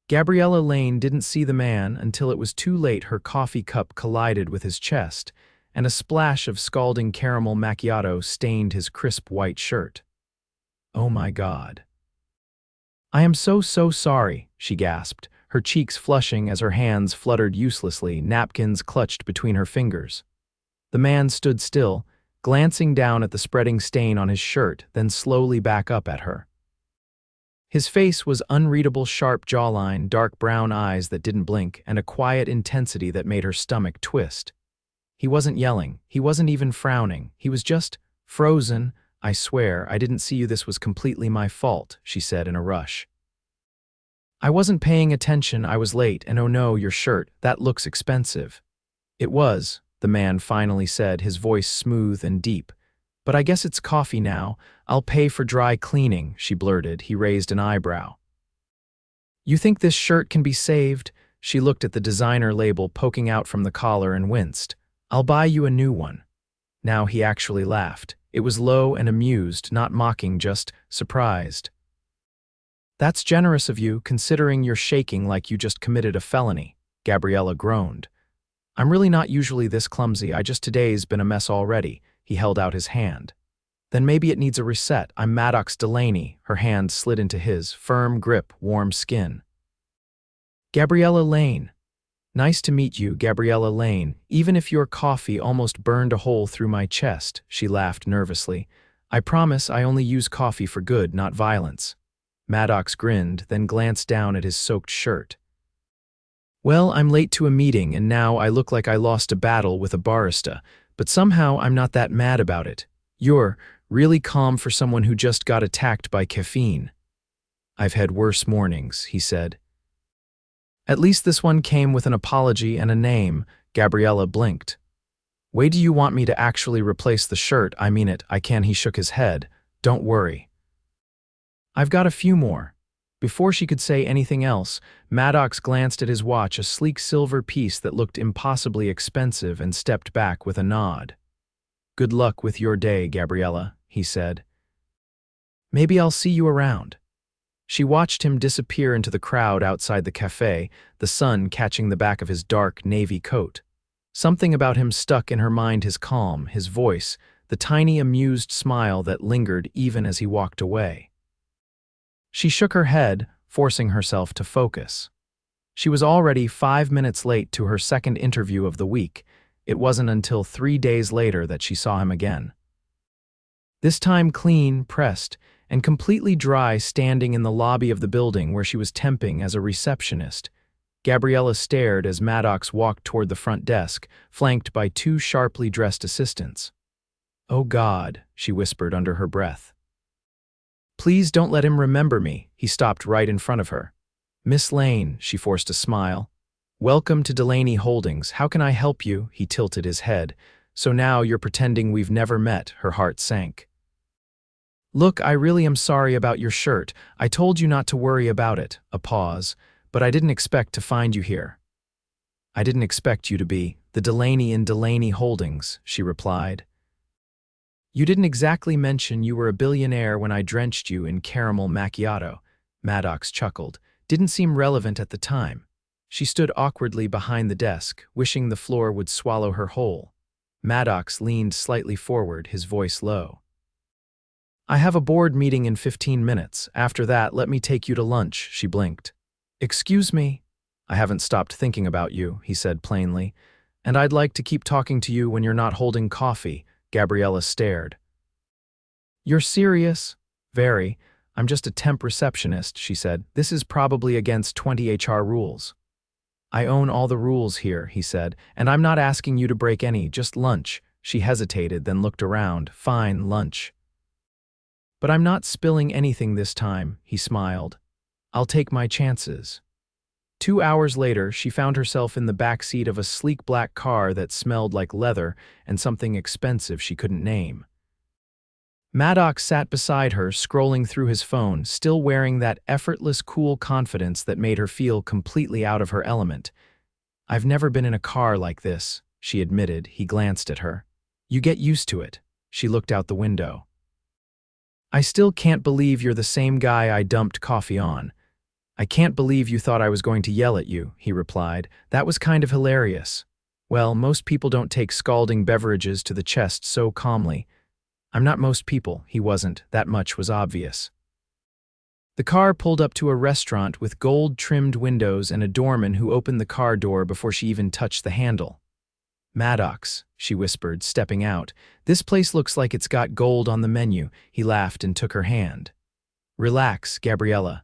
Gabriella Lane didn't see the man until it was too late. Her coffee cup collided with his chest, and a splash of scalding caramel macchiato stained his crisp white shirt. Oh my God. I am so sorry, she gasped, her cheeks flushing as her hands fluttered uselessly, napkins clutched between her fingers. The man stood still, glancing down at the spreading stain on his shirt, then slowly back up at her. His face was unreadable, sharp jawline, dark brown eyes that didn't blink, and a quiet intensity that made her stomach twist. He wasn't yelling, he wasn't even frowning, he was just frozen. I swear, I didn't see you. This was completely my fault, she said in a rush. I wasn't paying attention, I was late, and oh no, your shirt, that looks expensive. It was, the man finally said, his voice smooth and deep. But I guess it's coffee now. I'll pay for dry cleaning, she blurted. He raised an eyebrow. You think this shirt can be saved? She looked at the designer label poking out from the collar and winced. I'll buy you a new one. Now he actually laughed. It was low and amused, not mocking, just surprised. That's generous of you, considering you're shaking like you just committed a felony, Gabriella groaned. I'm really not usually this clumsy, today's been a mess already. He held out his hand. Then maybe it needs a reset. I'm Maddox Delaney. Her hand slid into his, firm grip, warm skin. Gabriella Lane. Nice to meet you, Gabriella Lane. Even if your coffee almost burned a hole through my chest, she laughed nervously. I promise I only use coffee for good, not violence. Maddox grinned, then glanced down at his soaked shirt. Well, I'm late to a meeting, and now I look like I lost a battle with a barista, but somehow I'm not that mad about it. You're really calm for someone who just got attacked by caffeine. I've had worse mornings, he said. At least this one came with an apology and a name. Gabriella blinked. Way do you want me to actually replace the shirt? I mean it, I can. He shook his head. Don't worry. I've got a few more. Before she could say anything else, Maddox glanced at his watch, a sleek silver piece that looked impossibly expensive, and stepped back with a nod. Good luck with your day, Gabriella, he said. Maybe I'll see you around. She watched him disappear into the crowd outside the cafe, the sun catching the back of his dark navy coat. Something about him stuck in her mind, his calm, his voice, the tiny amused smile that lingered even as he walked away. She shook her head, forcing herself to focus. She was already 5 minutes late to her second interview of the week. It wasn't until 3 days later that she saw him again. This time clean, pressed, and completely dry, standing in the lobby of the building where she was temping as a receptionist. Gabriella stared as Maddox walked toward the front desk, flanked by 2 sharply dressed assistants. Oh God, she whispered under her breath. Please don't let him remember me. He stopped right in front of her. Miss Lane, she forced a smile. Welcome to Delaney Holdings. How can I help you? He tilted his head. So now you're pretending we've never met. Her heart sank. Look, I really am sorry about your shirt. I told you not to worry about it. A pause. But I didn't expect to find you here. I didn't expect you to be the Delaney in Delaney Holdings, she replied. You didn't exactly mention you were a billionaire when I drenched you in caramel macchiato. Maddox chuckled. Didn't seem relevant at the time. She stood awkwardly behind the desk, wishing the floor would swallow her whole. Maddox leaned slightly forward, his voice low. I have a board meeting in 15 minutes. After that, let me take you to lunch, she blinked. Excuse me? I haven't stopped thinking about you, he said plainly. And I'd like to keep talking to you when you're not holding coffee. Gabriella stared. You're serious? Very. I'm just a temp receptionist, she said. This is probably against 20 HR rules. I own all the rules here, he said, and I'm not asking you to break any, just lunch. She hesitated, then looked around. Fine, lunch. But I'm not spilling anything this time, he smiled. I'll take my chances. 2 hours later, she found herself in the back seat of a sleek black car that smelled like leather and something expensive she couldn't name. Maddox sat beside her, scrolling through his phone, still wearing that effortless, cool confidence that made her feel completely out of her element. I've never been in a car like this, she admitted. He glanced at her. You get used to it. She looked out the window. I still can't believe you're the same guy I dumped coffee on. I can't believe you thought I was going to yell at you, he replied. That was kind of hilarious. Well, most people don't take scalding beverages to the chest so calmly. I'm not most people, he wasn't, that much was obvious. The car pulled up to a restaurant with gold-trimmed windows and a doorman who opened the car door before she even touched the handle. Maddox, she whispered, stepping out. This place looks like it's got gold on the menu. He laughed and took her hand. Relax, Gabriella.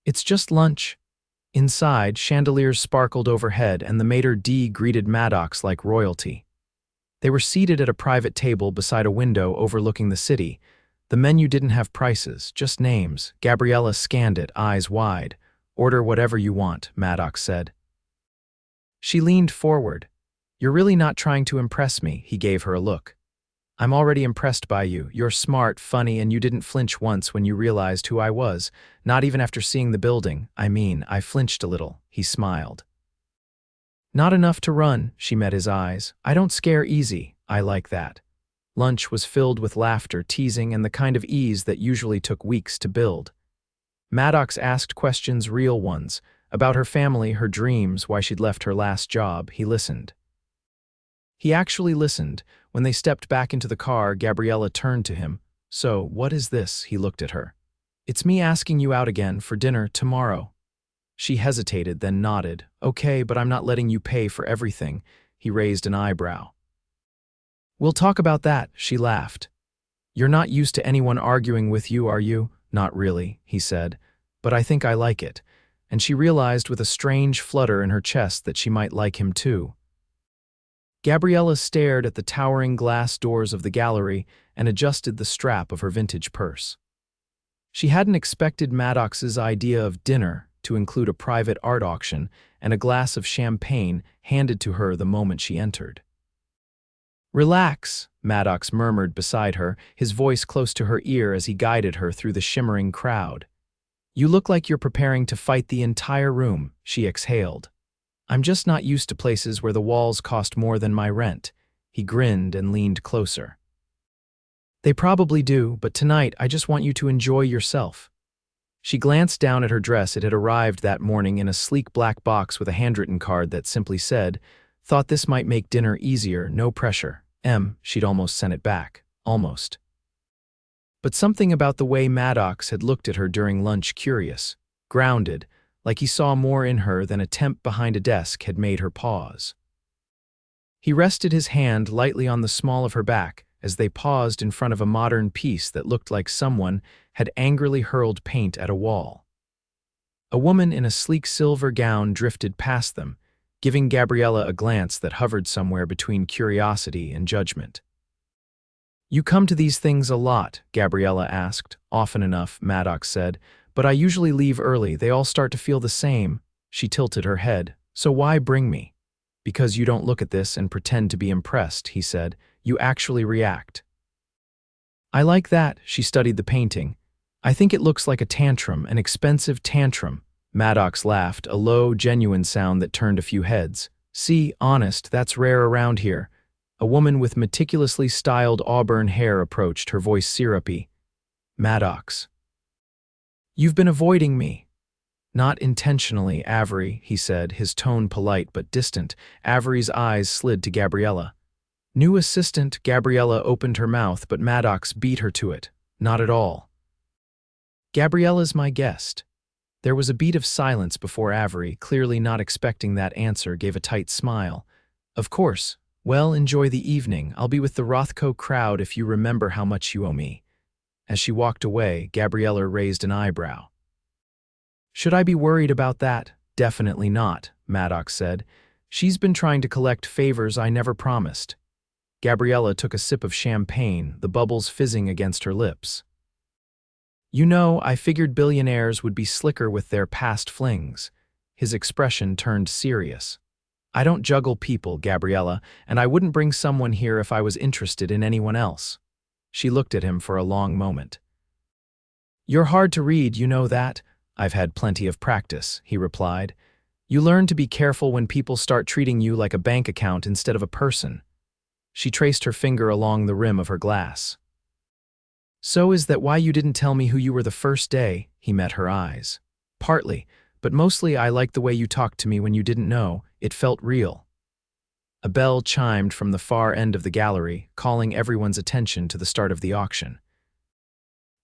It's just lunch. Inside, chandeliers sparkled overhead and the maitre d' greeted Maddox like royalty. They were seated at a private table beside a window overlooking the city. The menu didn't have prices, just names. Gabriella scanned it, eyes wide. Order whatever you want, Maddox said. She leaned forward. You're really not trying to impress me, he gave her a look. I'm already impressed by you. You're smart, funny, and you didn't flinch once when you realized who I was. Not even after seeing the building. I flinched a little, he smiled. Not enough to run, she met his eyes. I don't scare easy. I like that. Lunch was filled with laughter, teasing, and the kind of ease that usually took weeks to build. Maddox asked questions, real ones, about her family, her dreams, why she'd left her last job. He listened. He actually listened. When they stepped back into the car, Gabriella turned to him. So, what is this? He looked at her. It's me asking you out again for dinner tomorrow. She hesitated, then nodded. Okay, but I'm not letting you pay for everything. He raised an eyebrow. We'll talk about that, she laughed. You're not used to anyone arguing with you, are you? Not really, he said. But I think I like it. And she realized with a strange flutter in her chest that she might like him too. Gabriella stared at the towering glass doors of the gallery and adjusted the strap of her vintage purse. She hadn't expected Maddox's idea of dinner to include a private art auction and a glass of champagne handed to her the moment she entered. Relax, Maddox murmured beside her, his voice close to her ear as he guided her through the shimmering crowd. You look like you're preparing to fight the entire room, she exhaled. I'm just not used to places where the walls cost more than my rent. He grinned and leaned closer. They probably do, but tonight I just want you to enjoy yourself. She glanced down at her dress. It had arrived that morning in a sleek black box with a handwritten card that simply said, thought this might make dinner easier, no pressure. She'd almost sent it back. Almost. But something about the way Maddox had looked at her during lunch, curious, grounded, like he saw more in her than a temp behind a desk, had made her pause. He rested his hand lightly on the small of her back as they paused in front of a modern piece that looked like someone had angrily hurled paint at a wall. A woman in a sleek silver gown drifted past them, giving Gabriella a glance that hovered somewhere between curiosity and judgment. You come to these things a lot, Gabriella asked. Often enough, Maddox said, but I usually leave early. They all start to feel the same. She tilted her head. So why bring me? Because you don't look at this and pretend to be impressed, he said. You actually react. I like that, she studied the painting. I think it looks like a tantrum, an expensive tantrum. Maddox laughed, a low, genuine sound that turned a few heads. See, honest, that's rare around here. A woman with meticulously styled auburn hair approached, her voice syrupy. Maddox. You've been avoiding me. Not intentionally, Avery, he said, his tone polite but distant. Avery's eyes slid to Gabriella. New assistant, Gabriella opened her mouth, but Maddox beat her to it. Not at all. Gabriella's my guest. There was a beat of silence before Avery, clearly not expecting that answer, gave a tight smile. Of course. Well, enjoy the evening. I'll be with the Rothko crowd if you remember how much you owe me. As she walked away, Gabriella raised an eyebrow. Should I be worried about that? Definitely not, Maddox said. She's been trying to collect favors I never promised. Gabriella took a sip of champagne, the bubbles fizzing against her lips. You know, I figured billionaires would be slicker with their past flings. His expression turned serious. I don't juggle people, Gabriella, and I wouldn't bring someone here if I was interested in anyone else. She looked at him for a long moment. You're hard to read, you know that? I've had plenty of practice, he replied. You learn to be careful when people start treating you like a bank account instead of a person. She traced her finger along the rim of her glass. So is that why you didn't tell me who you were the first day? He met her eyes. Partly, but mostly I liked the way you talked to me when you didn't know. It felt real. A bell chimed from the far end of the gallery, calling everyone's attention to the start of the auction.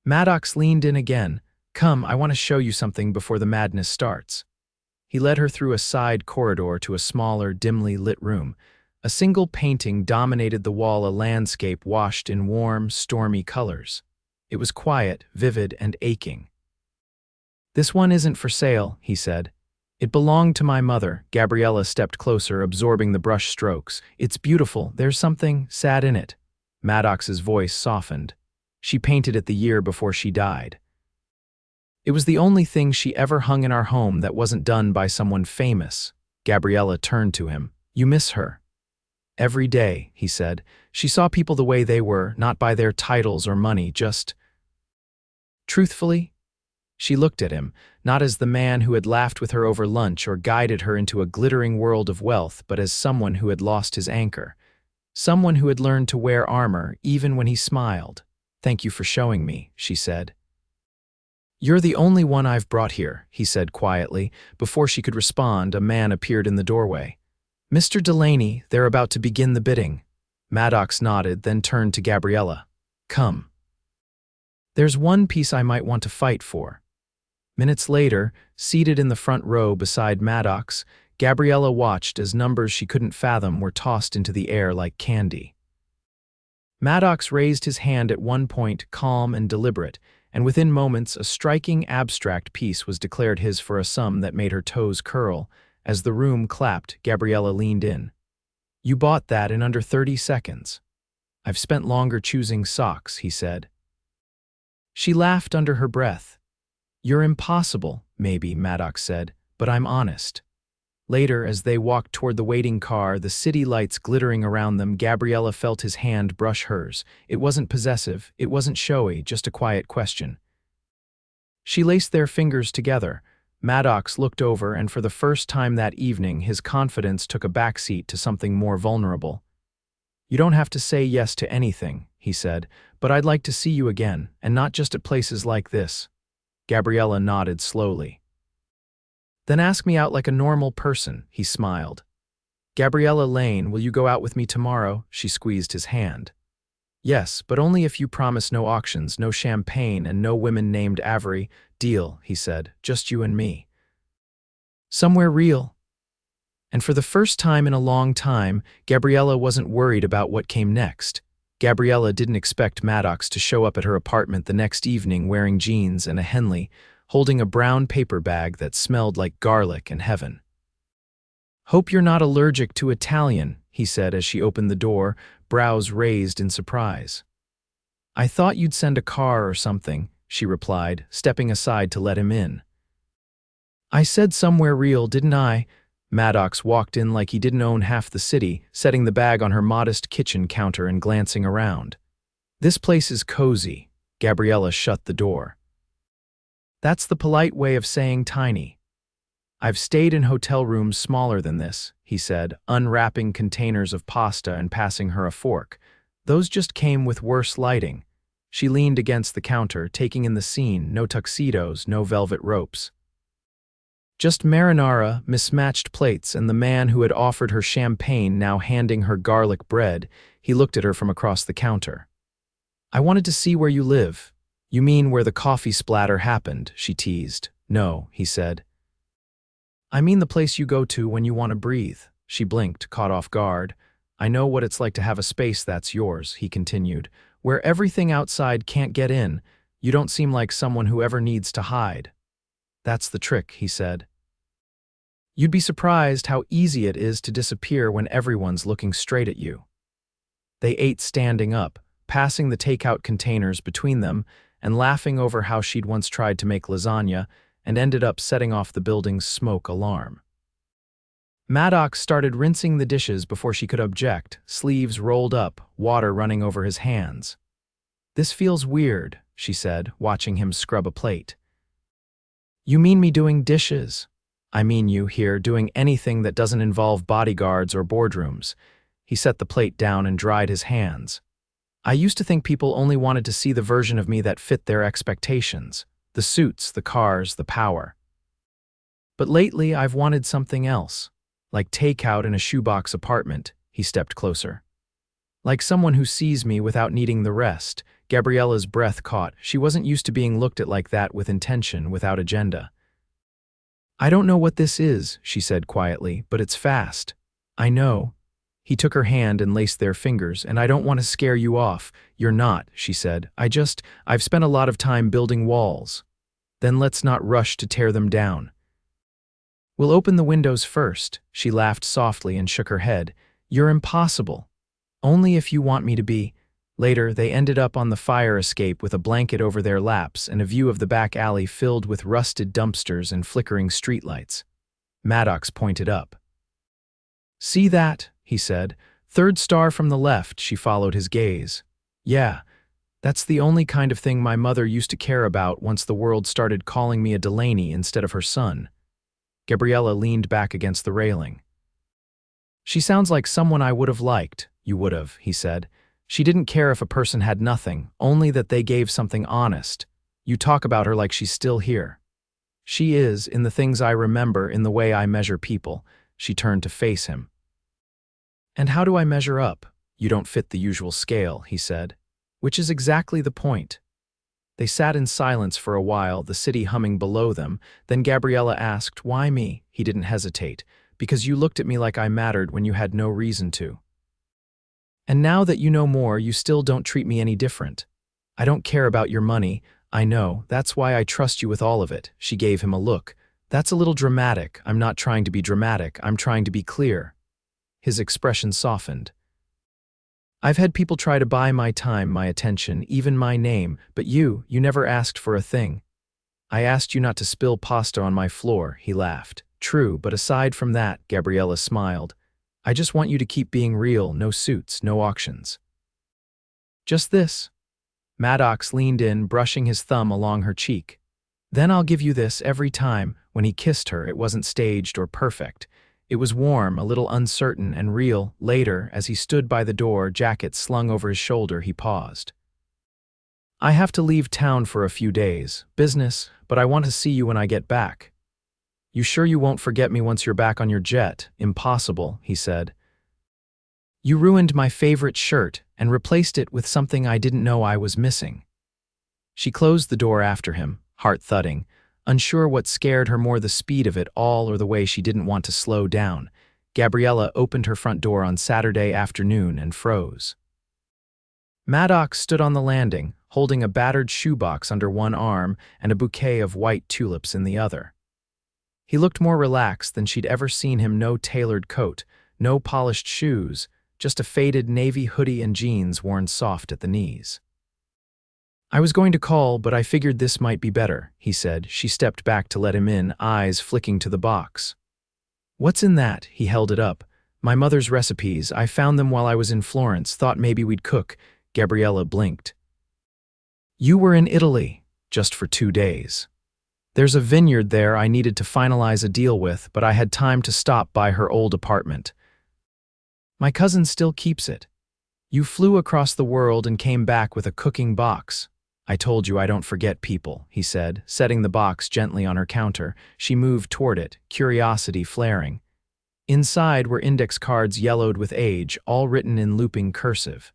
Maddox leaned in again. Come, I want to show you something before the madness starts. He led her through a side corridor to a smaller, dimly lit room. A single painting dominated the wall, a landscape washed in warm, stormy colors. It was quiet, vivid, and aching. This one isn't for sale, he said. It belonged to my mother. Gabriella stepped closer, absorbing the brush strokes. It's beautiful. There's something sad in it. Maddox's voice softened. She painted it the year before she died. It was the only thing she ever hung in our home that wasn't done by someone famous. Gabriella turned to him. You miss her. Every day, he said. She saw people the way they were, not by their titles or money, just... Truthfully, she looked at him, not as the man who had laughed with her over lunch or guided her into a glittering world of wealth, but as someone who had lost his anchor. Someone who had learned to wear armor even when he smiled. Thank you for showing me, she said. You're the only one I've brought here, he said quietly. Before she could respond, a man appeared in the doorway. Mr. Delaney, they're about to begin the bidding. Maddox nodded, then turned to Gabriella. Come. There's one piece I might want to fight for. Minutes later, seated in the front row beside Maddox, Gabriella watched as numbers she couldn't fathom were tossed into the air like candy. Maddox raised his hand at one point, calm and deliberate, and within moments a striking abstract piece was declared his for a sum that made her toes curl. As the room clapped, Gabriella leaned in. You bought that in under 30 seconds. I've spent longer choosing socks, he said. She laughed under her breath. You're impossible, maybe, Maddox said, but I'm honest. Later, as they walked toward the waiting car, the city lights glittering around them, Gabriella felt his hand brush hers. It wasn't possessive, it wasn't showy, just a quiet question. She laced their fingers together. Maddox looked over, and for the first time that evening, his confidence took a backseat to something more vulnerable. You don't have to say yes to anything, he said, but I'd like to see you again, and not just at places like this. Gabriella nodded slowly. Then ask me out like a normal person, he smiled. Gabriella Lane, will you go out with me tomorrow? She squeezed his hand. Yes, but only if you promise no auctions, no champagne, and no women named Avery. Deal, he said, just you and me. Somewhere real. And for the first time in a long time, Gabriella wasn't worried about what came next. Gabriella didn't expect Maddox to show up at her apartment the next evening wearing jeans and a Henley, holding a brown paper bag that smelled like garlic and heaven. Hope you're not allergic to Italian, he said as she opened the door, brows raised in surprise. I thought you'd send a car or something, she replied, stepping aside to let him in. I said somewhere real, didn't I? Maddox walked in like he didn't own half the city, setting the bag on her modest kitchen counter and glancing around. This place is cozy. Gabriella shut the door. That's the polite way of saying tiny. I've stayed in hotel rooms smaller than this, he said, unwrapping containers of pasta and passing her a fork. Those just came with worse lighting. She leaned against the counter, taking in the scene, no tuxedos, no velvet ropes. Just marinara, mismatched plates, and the man who had offered her champagne now handing her garlic bread. He looked at her from across the counter. I wanted to see where you live. You mean where the coffee splatter happened, she teased. No, he said. I mean the place you go to when you want to breathe. She blinked, caught off guard. I know what it's like to have a space that's yours, he continued, where everything outside can't get in. You don't seem like someone who ever needs to hide. That's the trick, he said. You'd be surprised how easy it is to disappear when everyone's looking straight at you. They ate standing up, passing the takeout containers between them and laughing over how she'd once tried to make lasagna and ended up setting off the building's smoke alarm. Maddox started rinsing the dishes before she could object, sleeves rolled up, water running over his hands. This feels weird, she said, watching him scrub a plate. You mean me doing dishes? I mean you here doing anything that doesn't involve bodyguards or boardrooms. He set the plate down and dried his hands. I used to think people only wanted to see the version of me that fit their expectations. The suits, the cars, the power. But lately I've wanted something else. Like takeout in a shoebox apartment. He stepped closer. Like someone who sees me without needing the rest. Gabriella's breath caught. She wasn't used to being looked at like that, with intention, without agenda. I don't know what this is, she said quietly, but it's fast. I know. He took her hand and laced their fingers. And I don't want to scare you off. You're not, she said. I've spent a lot of time building walls. Then let's not rush to tear them down. We'll open the windows first. She laughed softly and shook her head. You're impossible. Only if you want me to be. Later, they ended up on the fire escape with a blanket over their laps and a view of the back alley filled with rusted dumpsters and flickering streetlights. Maddox pointed up. See that? He said. Third star from the left. She followed his gaze. Yeah, that's the only kind of thing my mother used to care about once the world started calling me a Delaney instead of her son. Gabriella leaned back against the railing. She sounds like someone I would have liked. You would have, he said. She didn't care if a person had nothing, only that they gave something honest. You talk about her like she's still here. She is, in the things I remember, in the way I measure people. She turned to face him. And how do I measure up? You don't fit the usual scale, he said. Which is exactly the point. They sat in silence for a while, the city humming below them. Then Gabriella asked, why me? He didn't hesitate. Because you looked at me like I mattered when you had no reason to. And now that you know more, you still don't treat me any different. I don't care about your money. I know. That's why I trust you with all of it. She gave him a look. That's a little dramatic. I'm not trying to be dramatic. I'm trying to be clear. His expression softened. I've had people try to buy my time, my attention, even my name, but you never asked for a thing. I asked you not to spill pasta on my floor, he laughed. True, but aside from that, Gabriella smiled. I just want you to keep being real, no suits, no auctions. Just this. Maddox leaned in, brushing his thumb along her cheek. Then I'll give you this every time. When he kissed her, it wasn't staged or perfect. It was warm, a little uncertain and real. Later, as he stood by the door, jacket slung over his shoulder, he paused. I have to leave town for a few days. Business, but I want to see you when I get back. You sure you won't forget me once you're back on your jet? Impossible, he said. You ruined my favorite shirt and replaced it with something I didn't know I was missing. She closed the door after him, heart thudding, unsure what scared her more, the speed of it all or the way she didn't want to slow down. Gabriella opened her front door on Saturday afternoon and froze. Maddox stood on the landing, holding a battered shoebox under one arm and a bouquet of white tulips in the other. He looked more relaxed than she'd ever seen him. No tailored coat, no polished shoes, just a faded navy hoodie and jeans worn soft at the knees. I was going to call, but I figured this might be better, he said. She stepped back to let him in, eyes flicking to the box. What's in that? He held it up. My mother's recipes. I found them while I was in Florence. Thought maybe we'd cook. Gabriella blinked. You were in Italy, just for 2 days. There's a vineyard there I needed to finalize a deal with, but I had time to stop by her old apartment. My cousin still keeps it. You flew across the world and came back with a cooking box. I told you I don't forget people, he said, setting the box gently on her counter. She moved toward it, curiosity flaring. Inside were index cards yellowed with age, all written in looping cursive.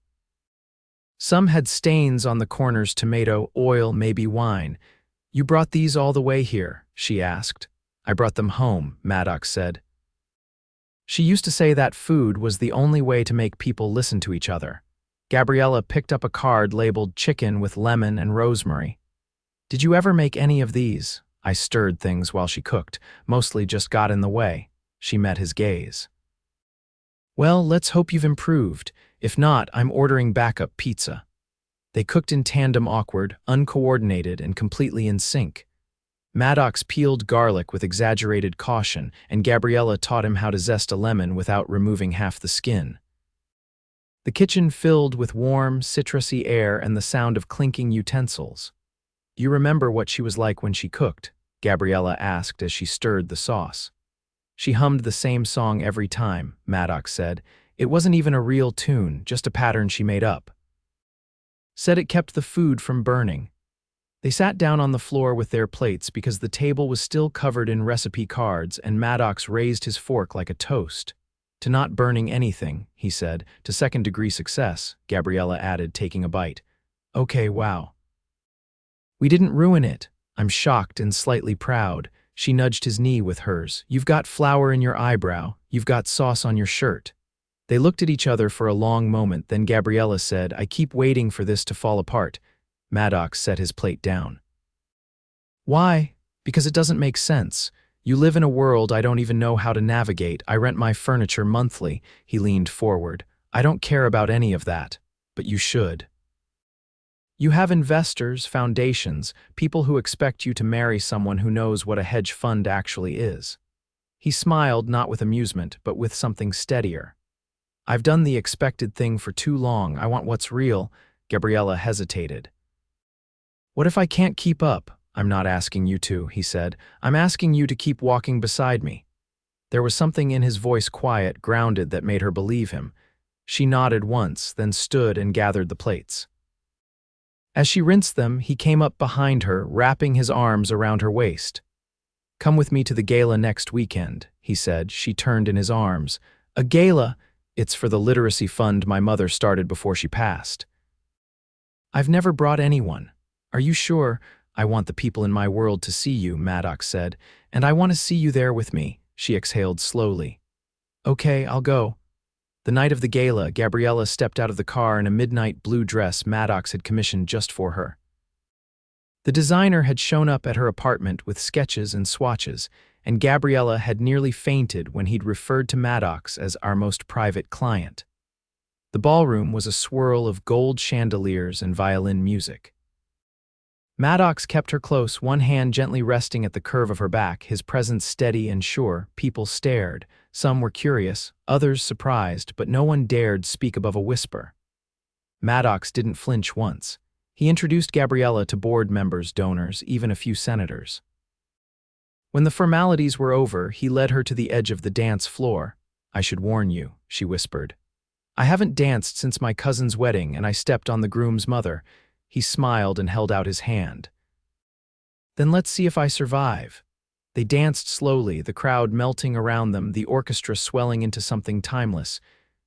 Some had stains on the corners, tomato, oil, maybe wine. You brought these all the way here, she asked. I brought them home, Maddox said. She used to say that food was the only way to make people listen to each other. Gabriella picked up a card labeled chicken with lemon and rosemary. Did you ever make any of these? I stirred things while she cooked, mostly just got in the way. She met his gaze. Well, let's hope you've improved. If not, I'm ordering backup pizza. They cooked in tandem, awkward, uncoordinated, and completely in sync. Maddox peeled garlic with exaggerated caution, and Gabriella taught him how to zest a lemon without removing half the skin. The kitchen filled with warm, citrusy air and the sound of clinking utensils. You remember what she was like when she cooked? Gabriella asked as she stirred the sauce. She hummed the same song every time, Maddox said. It wasn't even a real tune, just a pattern she made up. Said it kept the food from burning. They sat down on the floor with their plates because the table was still covered in recipe cards, and Maddox raised his fork like a toast. "To not burning anything," he said. "To second-degree success," Gabriella added, taking a bite. "Okay, wow. We didn't ruin it." "I'm shocked and slightly proud." She nudged his knee with hers. "You've got flour in your eyebrow. You've got sauce on your shirt." They looked at each other for a long moment, then Gabriella said, "I keep waiting for this to fall apart." Maddox set his plate down. "Why?" "Because it doesn't make sense. You live in a world I don't even know how to navigate. I rent my furniture monthly." He leaned forward. "I don't care about any of that. But you should. You have investors, foundations, people who expect you to marry someone who knows what a hedge fund actually is." He smiled, not with amusement, but with something steadier. "I've done the expected thing for too long. I want what's real." Gabriella hesitated. "What if I can't keep up?" "I'm not asking you to," he said. "I'm asking you to keep walking beside me." There was something in his voice, quiet, grounded, that made her believe him. She nodded once, then stood and gathered the plates. As she rinsed them, he came up behind her, wrapping his arms around her waist. "Come with me to the gala next weekend," he said. She turned in his arms. "A gala?" "It's for the literacy fund my mother started before she passed." "I've never brought anyone." "Are you sure?" "I want the people in my world to see you," Maddox said. "And I want to see you there with me." She exhaled slowly. "Okay, I'll go." The night of the gala, Gabriella stepped out of the car in a midnight blue dress Maddox had commissioned just for her. The designer had shown up at her apartment with sketches and swatches, and Gabriella had nearly fainted when he'd referred to Maddox as our most private client. The ballroom was a swirl of gold chandeliers and violin music. Maddox kept her close, one hand gently resting at the curve of her back, his presence steady and sure. People stared. Some were curious, others surprised, but no one dared speak above a whisper. Maddox didn't flinch once. He introduced Gabriella to board members, donors, even a few senators. When the formalities were over, he led her to the edge of the dance floor. "I should warn you," she whispered. "I haven't danced since my cousin's wedding, and I stepped on the groom's mother." He smiled and held out his hand. "Then let's see if I survive." They danced slowly, the crowd melting around them, the orchestra swelling into something timeless.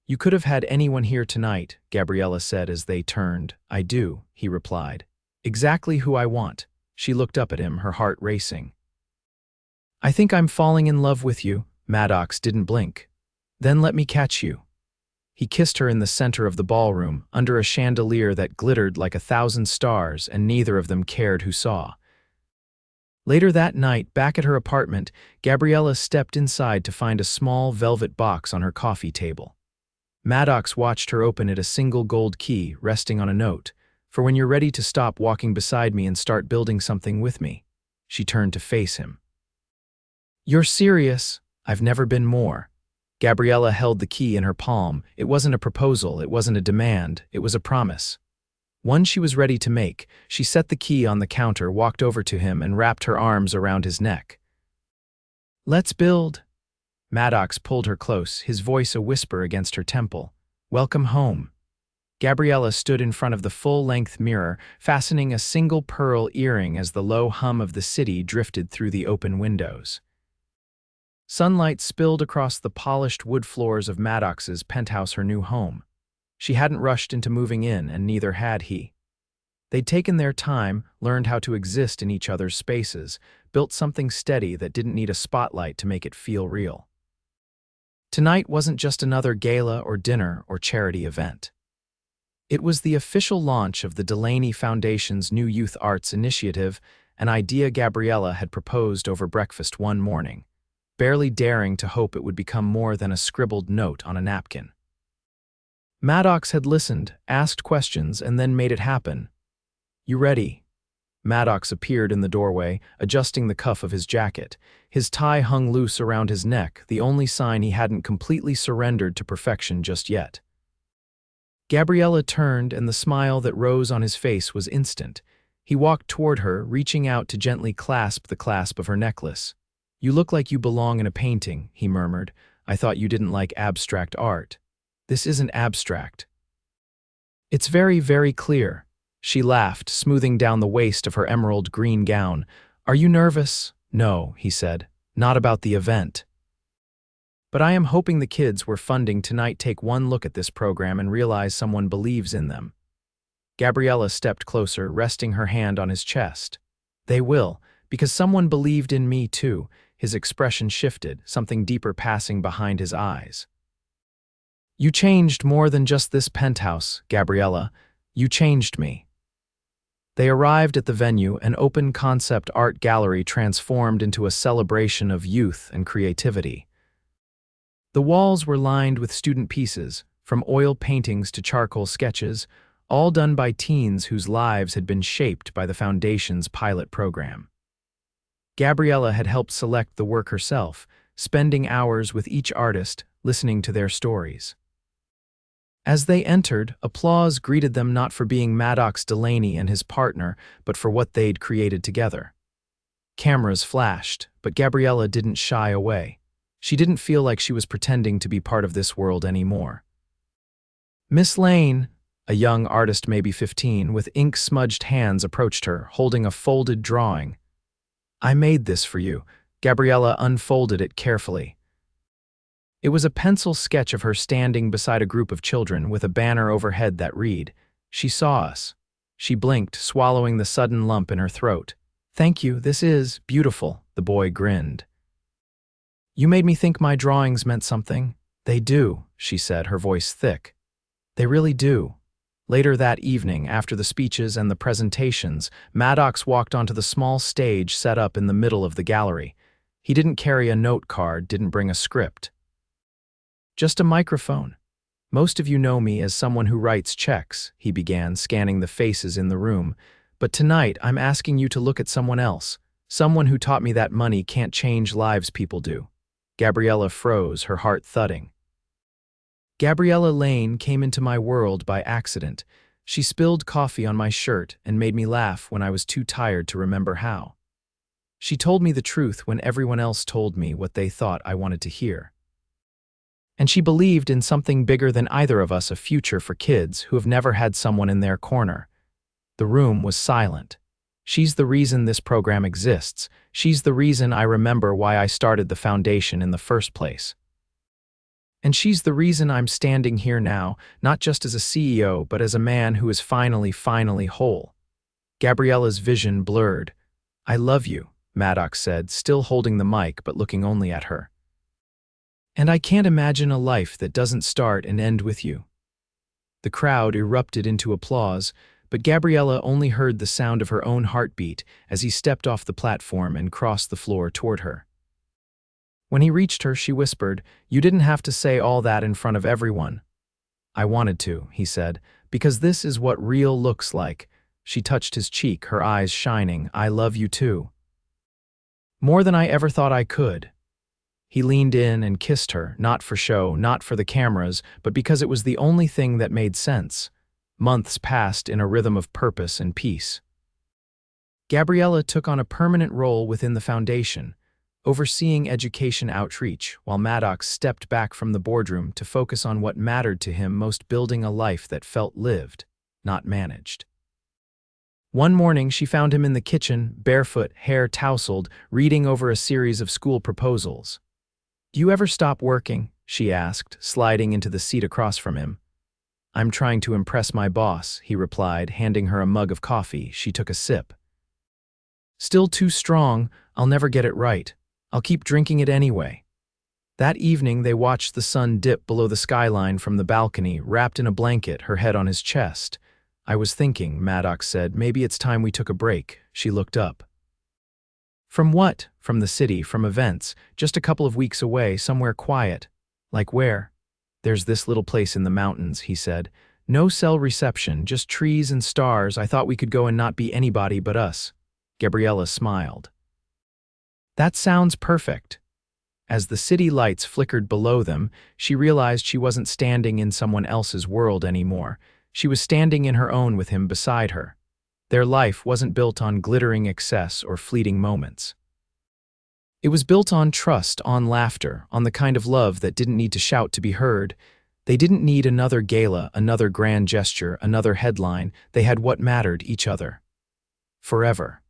"You could have had anyone here tonight," Gabriella said as they turned. "I do," he replied. "Exactly who I want." She looked up at him, her heart racing. "I think I'm falling in love with you." Maddox didn't blink. "Then let me catch you." He kissed her in the center of the ballroom, under a chandelier that glittered like 1,000 stars, and neither of them cared who saw. Later that night, back at her apartment, Gabriella stepped inside to find a small velvet box on her coffee table. Maddox watched her open it, a single gold key resting on a note. "For when you're ready to stop walking beside me and start building something with me." She turned to face him. "You're serious?" "I've never been more." Gabriella held the key in her palm. It wasn't a proposal, it wasn't a demand, it was a promise. One she was ready to make. She set the key on the counter, walked over to him, and wrapped her arms around his neck. "Let's build." Maddox pulled her close, his voice a whisper against her temple. "Welcome home." Gabriella stood in front of the full-length mirror, fastening a single pearl earring as the low hum of the city drifted through the open windows. Sunlight spilled across the polished wood floors of Maddox's penthouse, her new home. She hadn't rushed into moving in, and neither had he. They'd taken their time, learned how to exist in each other's spaces, built something steady that didn't need a spotlight to make it feel real. Tonight wasn't just another gala or dinner or charity event. It was the official launch of the Delaney Foundation's new youth arts initiative, an idea Gabriella had proposed over breakfast one morning, barely daring to hope it would become more than a scribbled note on a napkin. Maddox had listened, asked questions, and then made it happen. "You ready?" Maddox appeared in the doorway, adjusting the cuff of his jacket. His tie hung loose around his neck, the only sign he hadn't completely surrendered to perfection just yet. Gabriella turned, and the smile that rose on his face was instant. He walked toward her, reaching out to gently clasp the clasp of her necklace. "You look like you belong in a painting," he murmured. "I thought you didn't like abstract art." "This isn't abstract. It's very, very clear." She laughed, smoothing down the waist of her emerald green gown. "Are you nervous?" "No," he said. "Not about the event. But I am hoping the kids we're funding tonight take one look at this program and realize someone believes in them." Gabriella stepped closer, resting her hand on his chest. "They will, because someone believed in me too." His expression shifted, something deeper passing behind his eyes. "You changed more than just this penthouse, Gabriella. You changed me." They arrived at the venue, an open-concept art gallery transformed into a celebration of youth and creativity. The walls were lined with student pieces, from oil paintings to charcoal sketches, all done by teens whose lives had been shaped by the Foundation's pilot program. Gabriella had helped select the work herself, spending hours with each artist, listening to their stories. As they entered, applause greeted them not for being Maddox Delaney and his partner, but for what they'd created together. Cameras flashed, but Gabriella didn't shy away. She didn't feel like she was pretending to be part of this world anymore. "Miss Lane," a young artist maybe 15, with ink-smudged hands approached her, holding a folded drawing. "I made this for you." Gabriella unfolded it carefully. It was a pencil sketch of her standing beside a group of children with a banner overhead that read, "She saw us." She blinked, swallowing the sudden lump in her throat. "Thank you, this is beautiful," the boy grinned. "You made me think my drawings meant something." "They do," she said, her voice thick. "They really do." Later that evening, after the speeches and the presentations, Maddox walked onto the small stage set up in the middle of the gallery. He didn't carry a note card, didn't bring a script. "Just a microphone. Most of you know me as someone who writes checks," he began, scanning the faces in the room. "But tonight, I'm asking you to look at someone else, someone who taught me that money can't change lives people do." Gabriella froze, her heart thudding. Gabriella Lane came into my world by accident. She spilled coffee on my shirt and made me laugh when I was too tired to remember how. She told me the truth when everyone else told me what they thought I wanted to hear. And she believed in something bigger than either of us, a future for kids who have never had someone in their corner. The room was silent. She's the reason this program exists. She's the reason I remember why I started the foundation in the first place. And she's the reason I'm standing here now, not just as a CEO, but as a man who is finally whole. Gabriella's vision blurred. "I love you," Maddox said, still holding the mic but looking only at her. "And I can't imagine a life that doesn't start and end with you." The crowd erupted into applause, but Gabriella only heard the sound of her own heartbeat as he stepped off the platform and crossed the floor toward her. When he reached her, she whispered, "You didn't have to say all that in front of everyone." "I wanted to," he said, "because this is what real looks like." She touched his cheek, her eyes shining. "I love you too. More than I ever thought I could." He leaned in and kissed her, not for show, not for the cameras, but because it was the only thing that made sense. Months passed in a rhythm of purpose and peace. Gabriella took on a permanent role within the foundation, overseeing education outreach, while Maddox stepped back from the boardroom to focus on what mattered to him most, building a life that felt lived, not managed. One morning, she found him in the kitchen, barefoot, hair tousled, reading over a series of school proposals. "Do you ever stop working?" she asked, sliding into the seat across from him. "I'm trying to impress my boss," he replied, handing her a mug of coffee. She took a sip. "Still too strong. I'll never get it right. I'll keep drinking it anyway." That evening, they watched the sun dip below the skyline from the balcony, wrapped in a blanket, her head on his chest. "I was thinking," Maddox said, "maybe it's time we took a break." She looked up. "From what?" "From the city, from events. Just a couple of weeks away, somewhere quiet." "Like where?" "There's this little place in the mountains," he said. "No cell reception, just trees and stars. I thought we could go and not be anybody but us." Gabriella smiled. "That sounds perfect." As the city lights flickered below them, she realized she wasn't standing in someone else's world anymore. She was standing in her own with him beside her. Their life wasn't built on glittering excess or fleeting moments. It was built on trust, on laughter, on the kind of love that didn't need to shout to be heard. They didn't need another gala, another grand gesture, another headline. They had what mattered, each other. Forever.